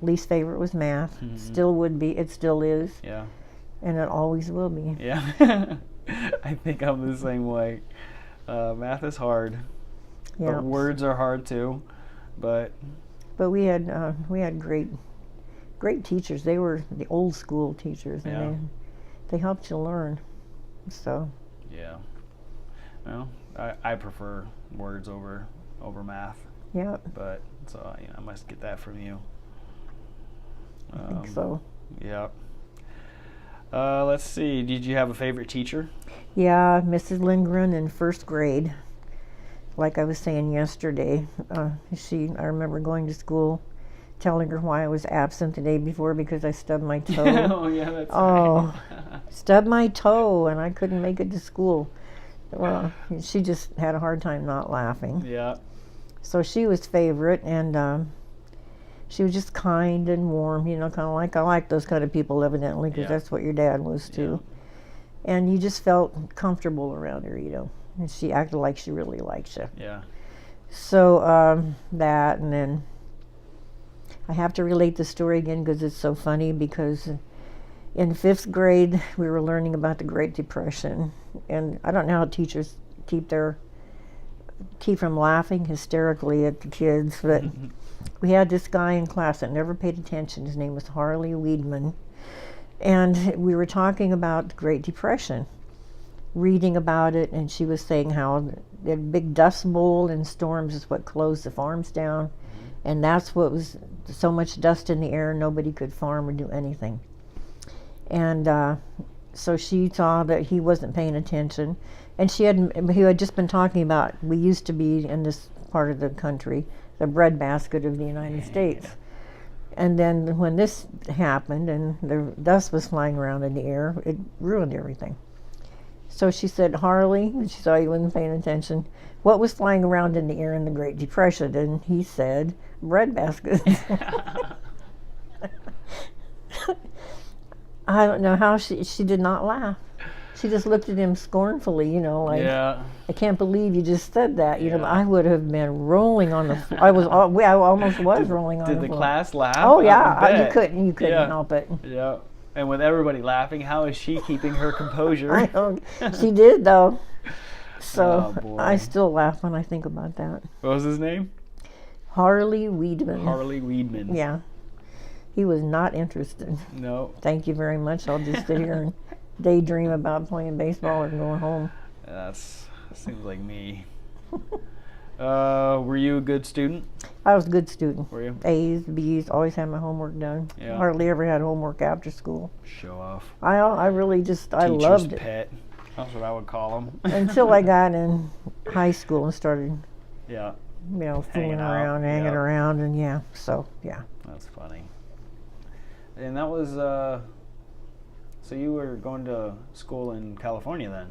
least favorite was math. Still would be. It still is. Yeah. And it always will be. Yeah. I think I'm the same way. Math is hard. Yeah. But words are hard too. But we had great teachers. They were the old school teachers, and Yeah. they helped you learn. So yeah. Well, I prefer words over math. yeah, But so I must get that from you. I think so. Yeah. Let's see. Did you have a favorite teacher? Yeah, Mrs. Lindgren in first grade. Like I was saying yesterday, I remember going to school, telling her why I was absent the day before because I stubbed my toe. Oh yeah, that's Oh, right. stubbed my toe and I couldn't make it to school. Well, she just had a hard time not laughing. Yeah. So she was favorite, and she was just kind and warm, kind of like I like those kind of people evidently, because Yeah. that's what your dad was too. And you just felt comfortable around her, and she acted like she really liked you. Yeah. So that, and then I have to relate the story again because it's so funny, because in 5th grade we were learning about the Great Depression, and I don't know how teachers keep their keep from laughing hysterically at the kids, but we had this guy in class that never paid attention. His name was Harley Weidman. And we were talking about the Great Depression, reading about it, and she was saying how the big dust bowl and storms is what closed the farms down. And that's what was so much dust in the air, nobody could farm or do anything. And so she saw that he wasn't paying attention. And he had just been talking about, we used to be in this part of the country, the breadbasket of the United States. And then when this happened and the dust was flying around in the air, it ruined everything. So she said, Harley, and she saw he wasn't paying attention, what was flying around in the air in the Great Depression? And he said, breadbaskets. I don't know how she did not laugh. She just looked at him scornfully, you know, like, Yeah. I can't believe you just said that. You know, I would have been rolling on the floor. I almost was rolling on the floor. Did the class laugh? Oh, yeah. I bet. You couldn't Yeah. help it. Yeah. And with everybody laughing, how is she keeping her composure? I don't, she did, though. So Oh, boy. I still laugh when I think about that. What was his name? Harley Weidman. Harley Weidman. Yeah. He was not interested. No. Thank you very much. I'll just sit here and daydream about playing baseball or going home. That seems like me. Were you a good student? I was a good student. Were you? A's, B's, always had my homework done. Yeah. Hardly ever had homework after school. Show off. I really just, I Teacher's loved it. pet. That's what I would call him. Until I got in high school and started, Yeah. you know, fooling Hanging out, around, hanging yeah. around, and yeah, so, yeah. That's funny. And that was, so you were going to school in California then?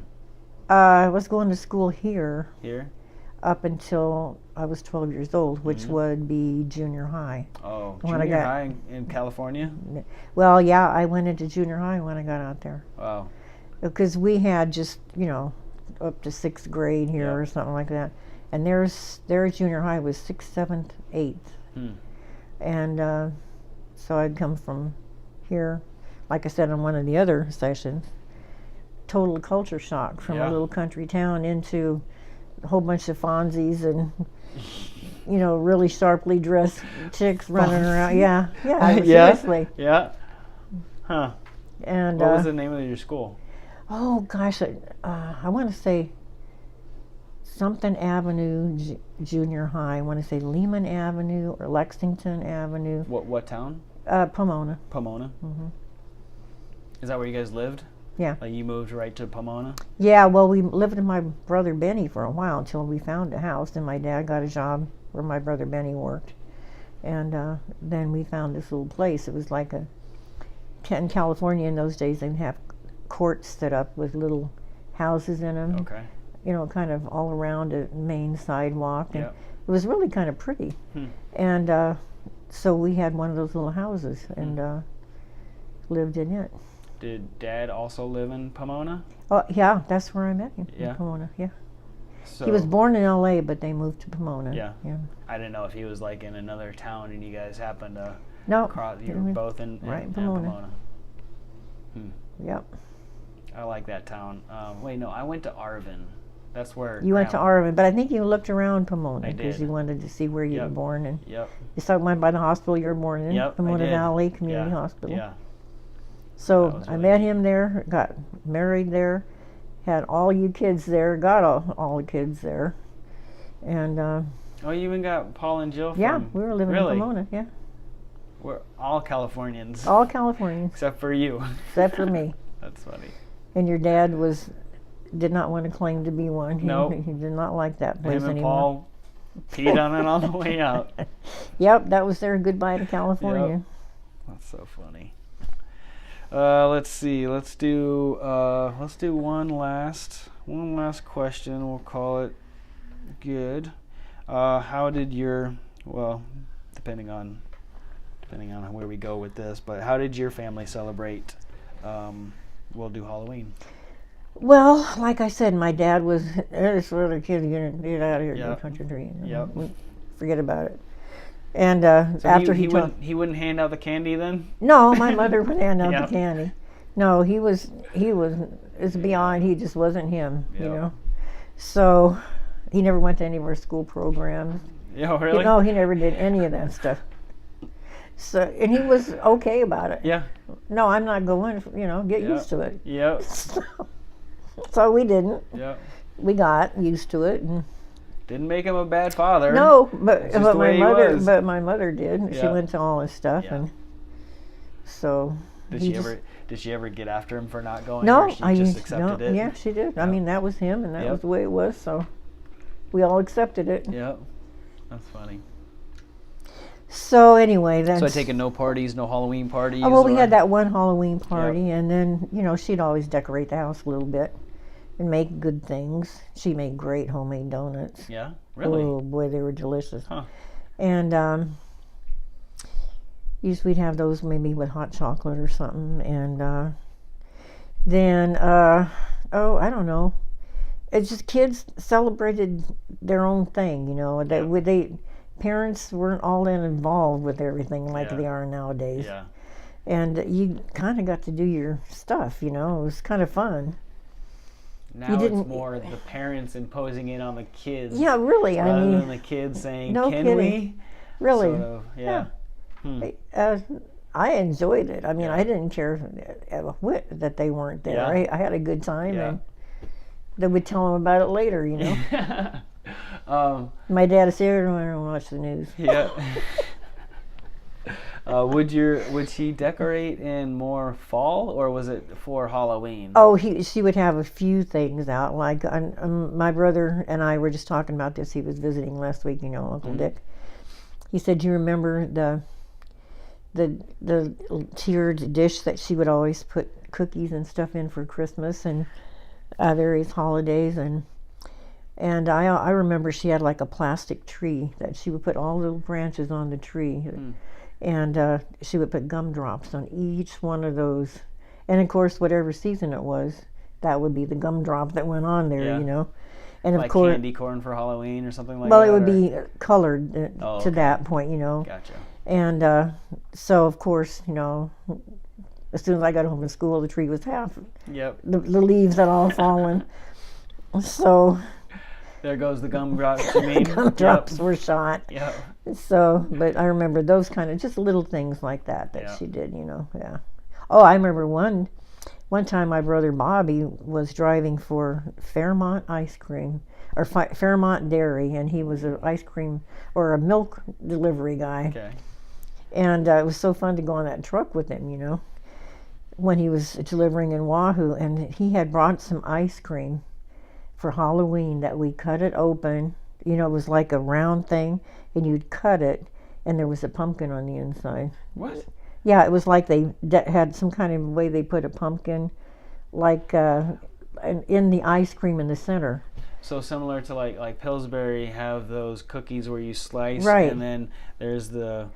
I was going to school here Here? up until I was 12 years old, which Mhm. would be junior high. Oh, When I junior got- high in California? Well, yeah, I went into junior high when I got out there. Wow. Because we had just, you know, up to 6th grade here Yeah. or something like that. And their junior high was 6th, 7th, 8th. Hmm. And so I'd come from here, like I said on one of the other sessions, total culture shock from Yeah. a little country town into a whole bunch of Fonzies and, you know, really sharply dressed chicks running around. Yeah, yeah, Yeah? seriously. Yeah? Huh. And What was the name of your school? oh gosh, I want to say something Avenue Junior High. I want to say Lehman Avenue or Lexington Avenue. What town? Pomona. Pomona? Hmm. Is that where you guys lived? Yeah. Like you moved right to Pomona? Yeah, well, we lived with my brother Benny for a while until we found a house, and my dad got a job where my brother Benny worked. And then we found this little place. It was like in California in those days, they'd have courts set up with little houses in them, Okay. you know, kind of all around a main sidewalk. And Yep. it was really kind of pretty. Hmm. And so we had one of those little houses and lived in it. Did Dad also live in Pomona? Oh, yeah, that's where I met him, Yeah. in Pomona, yeah. So He was born in L.A., but they moved to Pomona. Yeah. Yeah. I didn't know if he was like in another town and you guys happened to No. cross. You Mhm. were both in Right in Pomona. Pomona. Yep. I like that town. Wait, no, I went to Arvin. That's where You went to Arvin, but I think you looked around Pomona I because did. you wanted to see where you were Yep. born. And Yep. you saw one by the hospital you were born in, Yep, I Pomona did. Valley Community Yeah. Hospital. Yeah. That So was I really met neat. him there, got married there, had all you kids there, got all the kids there. And Oh, you even got Paul and Jill. yeah, from, we were living really? in Pomona, yeah. We're all Californians. All Californians, Except for you. except for me. That's funny. And your dad did not want to claim to be one. Nope. He did not like that place Him and anymore. Paul peed on it on the way out. Yep, that was their goodbye to California. That's so funny. Let's see. Let's do one last question. We'll call it good. How did depending on where we go with this, but how did your family celebrate? We'll do Halloween. Well, like I said, my dad was this other kid. You're gonna get out of here, Yep. go country tree. Yep. Forget about it. And So after he told, wouldn't hand out the candy then. no, my mother would hand out Yep. the candy. No, he was. It's beyond. He just wasn't him. You Yep. know. So, He never went to any of our school programs. Yeah, really? No, he never did any of that stuff. So, and he was okay about it. Yeah. No, I'm not going. Get used to it. Yep. So we didn't. Yep. We got used to it, and Didn't make him a bad father. no, but just the my way he mother, was. but my mother did. She Yeah. went to all his stuff, Yeah. and so Did he she just- ever? Did she ever get after him for not going? No, or she just accepted it. Yeah, she did. I Yep. mean, that was him, and that Yep. was the way it was. So we all accepted it. Yep. That's funny. So anyway, then. So I take it no parties, no Halloween parties. Oh, well, we or- had that one Halloween party, and then she'd always decorate the house a little bit and make good things. She made great homemade donuts. Yeah. Really? Oh boy, they were delicious. Huh. And usually we'd have those maybe with hot chocolate or something, and then I don't know. It's just kids celebrated their own thing, They parents weren't all involved with everything like Yeah. they are nowadays. Yeah. And you kind of got to do your stuff, It was kind of fun. Now didn't- it's more the parents imposing it on the kids. Yeah, really. Rather I mean, than the kids saying, no "Can kidding. we?" really. Sort of, yeah. I enjoyed it. I mean, Yeah. I didn't care a whit that they weren't there. Yeah. I had a good time, Yeah. and they would tell them about it later, My dad said, I don't watch the news. Yeah. Would she decorate in more fall, or was it for Halloween? Oh, she would have a few things out. Like my brother and I were just talking about this. He was visiting last week, Uncle Dick. He said, "Do you remember the tiered dish that she would always put cookies and stuff in for Christmas and various holidays?" And I remember she had like a plastic tree that she would put all little branches on the tree. And she would put gumdrops on each one of those. And of course, whatever season it was, that would be the gumdrop that went on there, Yeah. And of Like course, candy corn for Halloween or something like well, that? it would or- be colored Oh, to okay. that point, Gotcha. And so, of course, as soon as I got home from school, the tree was half. Yep. The leaves had all fallen. So There goes the gumdrops, you mean? gumdrops were shot. Yep. So, but I remember those kind of just little things like that Yeah. she did, yeah. Oh, I remember one time my brother Bobby was driving for Fairmont Ice Cream, or Fairmont Dairy, and he was an ice cream or a milk delivery guy. Okay. And it was so fun to go on that truck with him, when he was delivering in Wahoo, and he had brought some ice cream for Halloween that we cut it open. It was like a round thing, and you'd cut it, and there was a pumpkin on the inside. What? Yeah, it was like they had some kind of way they put a pumpkin, like in the ice cream in the center. So similar to like Pillsbury have those cookies where you slice, Right. and then there's the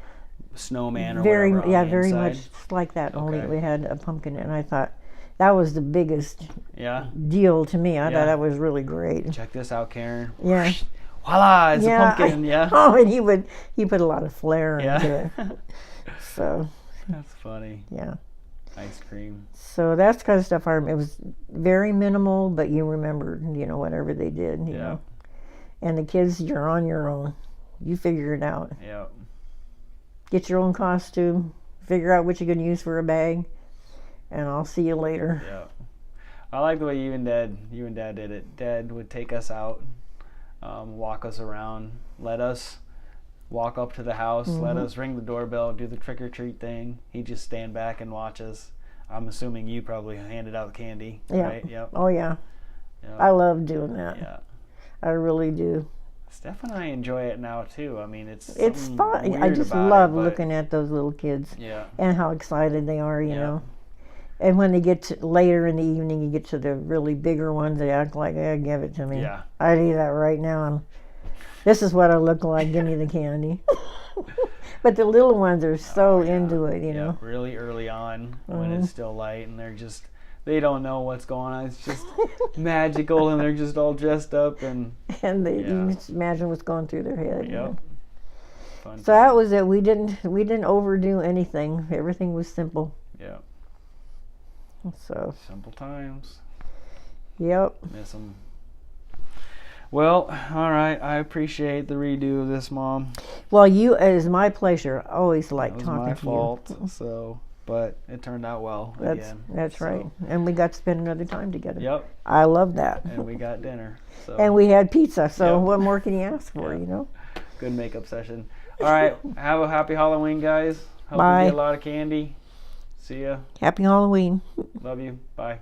snowman or Very, whatever on yeah, the very inside. much like that. Only Okay. we had a pumpkin, and I thought that was the biggest Yeah. deal to me. I Yeah. thought that was really great. Check this out, Karen. Yeah. Voila! It's Yeah, a pumpkin. Yeah. Oh, and he put a lot of flair into Yeah. it. So That's funny. yeah. Ice cream. So that's kind of stuff. It was very minimal, but you remembered, whatever they did, you Yeah. know. And the kids, you're on your own. You figure it out. Yeah. Get your own costume. Figure out what you're going to use for a bag. And I'll see you later. Yeah. I like the way you and Dad did it. Dad would take us out, walk us around, let us walk up to the house, let us ring the doorbell, do the trick or treat thing. He'd just stand back and watch us. I'm assuming you probably handed out the candy, Yeah. right? Yep. Oh, yeah. Yep. I love doing that. Yeah. I really do. Steph and I enjoy it now too. I mean, it's It's fun. I weird just about love it, but- looking at those little kids Yeah. and how excited they are, you Yeah. know. And when they get to later in the evening, you get to the really bigger ones, they act like, give it to me. Yeah. I'd eat that right now. This is what I look like. Give me the candy. But the little ones are so into it, you know. Yeah, really early on when it's still light and they don't know what's going on. It's just magical and they're just all dressed up and And you Yeah. can just imagine what's going through their head. you know. yep. Fun. So that was it. We didn't overdo anything. Everything was simple. Yeah. So Simple times. yep. Miss them. Well, all right. I appreciate the redo of this, Mom. Well, it is my pleasure. I always like It was talking my to fault. you. So, but it turned out well again. That's So, right. And we got to spend another time together. Yep. I love that. And we got dinner. So And we had pizza, so Yep. what more can you ask for, Yeah. you know? good makeup session. All right. Have a happy Halloween, guys. Hope Bye. you get a lot of candy. See ya. Happy Halloween. Love you. Bye.